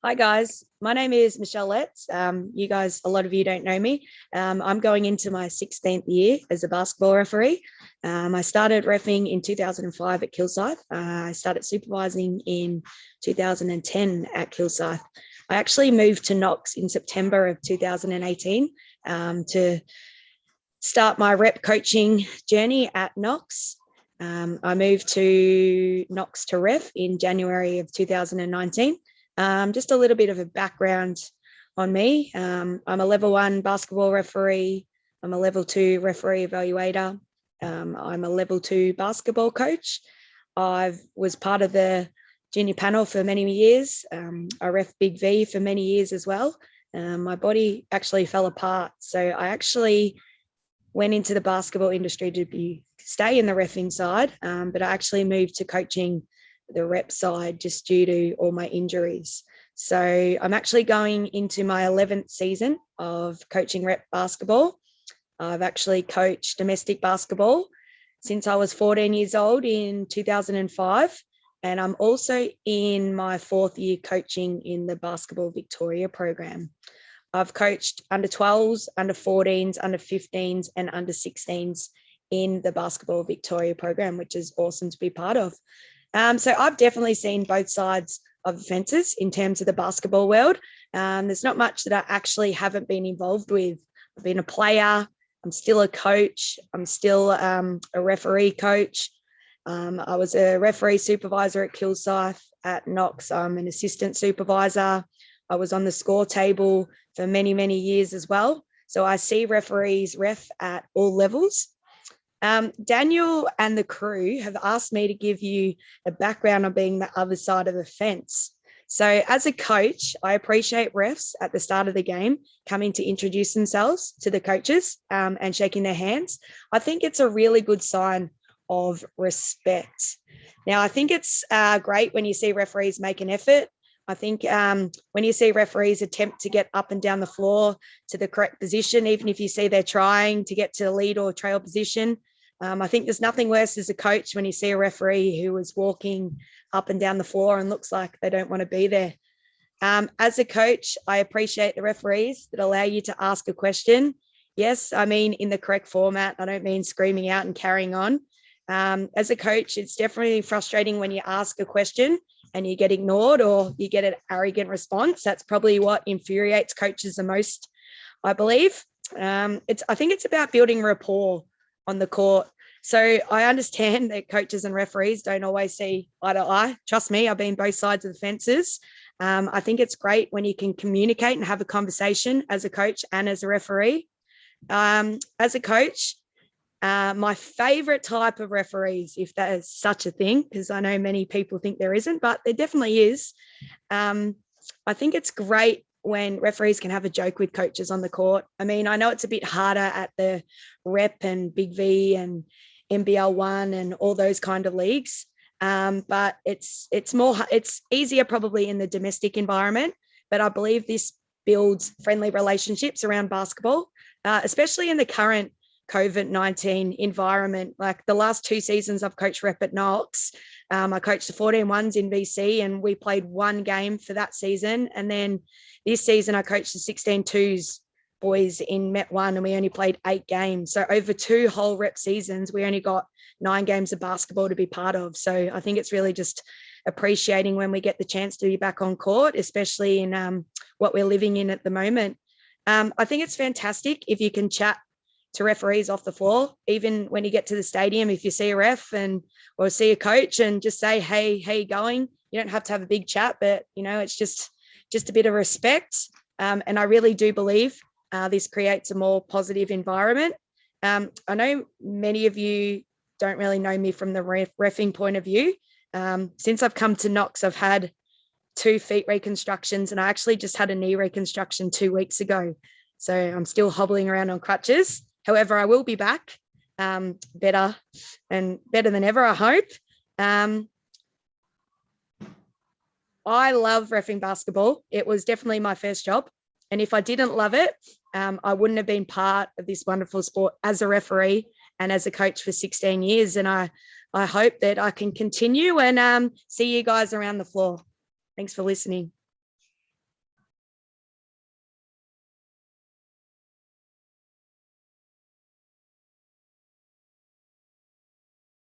Hi guys, my name is Michelle Letts. You guys, a lot of you don't know me. I'm going into my 16th year as a basketball referee. I started reffing in 2005 at Kilsyth. I started supervising in 2010 at Kilsyth. I actually moved to Knox in September of 2018 to start my rep coaching journey at Knox. I moved to Knox to ref in January of 2019. Just a little bit of a background on me. I'm a level 1 basketball referee. I'm a level 2 referee evaluator. I'm a level 2 basketball coach. I was part of the junior panel for many years. I ref Big V for many years as well. My body actually fell apart. So I actually went into the basketball industry to stay in the reffing side, but I actually moved to coaching the rep side just due to all my injuries. So I'm actually going into my 11th season of coaching rep basketball. I've actually coached domestic basketball since I was 14 years old in 2005. And I'm also in my 4th year coaching in the Basketball Victoria program. I've coached under 12s, under 14s, under 15s, and under 16s in the Basketball Victoria program, which is awesome to be part of. So I've definitely seen both sides of the fences in terms of the basketball world. There's not much that I actually haven't been involved with. I've been a player. I'm still a coach. I'm still a referee coach. I was a referee supervisor at Kilsyth. At Knox, I'm an assistant supervisor. I was on the score table for many, many years as well. So I see referees ref at all levels. Daniel and the crew have asked me to give you a background on being the other side of the fence. So as a coach, I appreciate refs at the start of the game coming to introduce themselves to the coaches and shaking their hands. I think it's a really good sign of respect. Now, I think it's great when you see referees make an effort. I think when you see referees attempt to get up and down the floor to the correct position, even if you see they're trying to get to the lead or trail position, I think there's nothing worse as a coach when you see a referee who is walking up and down the floor and looks like they don't want to be there. As a coach, I appreciate the referees that allow you to ask a question. Yes, I mean in the correct format. I don't mean screaming out and carrying on. As a coach, it's definitely frustrating when you ask a question and you get ignored or you get an arrogant response. That's probably what infuriates coaches the most, I believe. I think it's about building rapport on the court. So I understand that coaches and referees don't always see eye to eye. Trust me, I've been both sides of the fences. I think it's great when you can communicate and have a conversation as a coach and as a referee. As a coach, my favorite type of referees, if that is such a thing, because I know many people think there isn't, but there definitely is. I think it's great when referees can have a joke with coaches on the court. I mean, I know it's a bit harder at the rep and Big V and NBL 1 and all those kind of leagues, but it's easier probably in the domestic environment. But I believe this builds friendly relationships around basketball, especially in the current COVID-19 environment. Like the last 2 seasons I've coached rep at Knox. I coached the 14-1s in VC and we played 1 game for that season. And then this season I coached the 16-2s boys in Met 1 and we only played 8 games. So over 2 whole rep seasons, we only got 9 games of basketball to be part of. So I think it's really just appreciating when we get the chance to be back on court, especially in what we're living in at the moment. I think it's fantastic if you can chat to referees off the floor, even when you get to the stadium. If you see a ref or see a coach and just say, hey, how you going? You don't have to have a big chat, but it's just a bit of respect. And I really do believe this creates a more positive environment. I know many of you don't really know me from the reffing point of view. Since I've come to Knox, I've had 2 feet reconstructions and I actually just had a knee reconstruction 2 weeks ago. So I'm still hobbling around on crutches. However, I will be back better than ever, I hope. I love reffing basketball. It was definitely my first job. And if I didn't love it, I wouldn't have been part of this wonderful sport as a referee and as a coach for 16 years. And I hope that I can continue and see you guys around the floor. Thanks for listening.